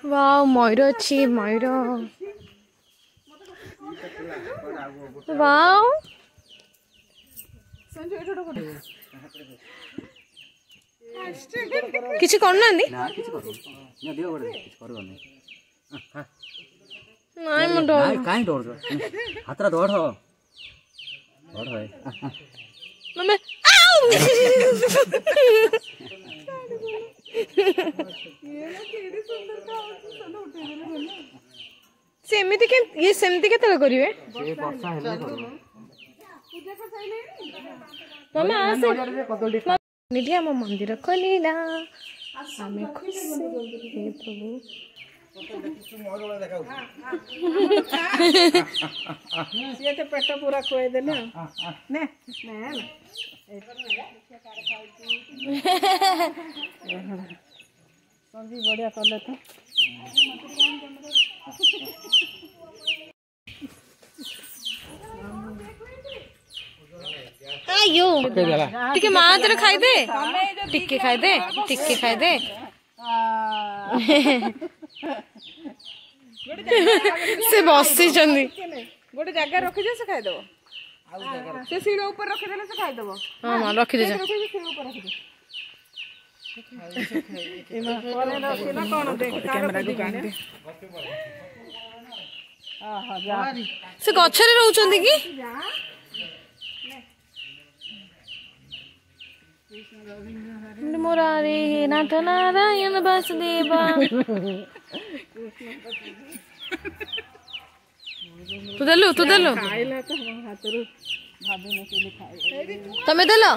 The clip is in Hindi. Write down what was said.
वाओ मयूर अच्छी मयूर वाओ किसी करना नहीं मु डर काई डर हातरा दौड़ दौड़ है मम्मी सेमिति के ये सेमिति के तले करिवे से वर्षा हेले करू मामा आसे निधिया मो मंदिर खोलीला हमें खुशी हे प्रभु ये तो पेट पूरा खोए देले ने सब्जी बढ़िया करले तो आयो टिके मां तेरे खाई दे टिके खाई दे टिके खाई दे से बसी चंदी गोटे जगह रखि दे से खाइ दबो से सीढ़ी ऊपर रखि देले से खाइ दबो हां मां रखि दे सीढ़ी ऊपर रखि दे इमा कोने रखि ना कोन देख कैमरा को कान दे आहा जा से गछरे रहउचंदी की मुरारी नाथ नारायण वासुदेवा तू देलु खाइला तो हम हातरू भाभी ने के खाइ तमे देलो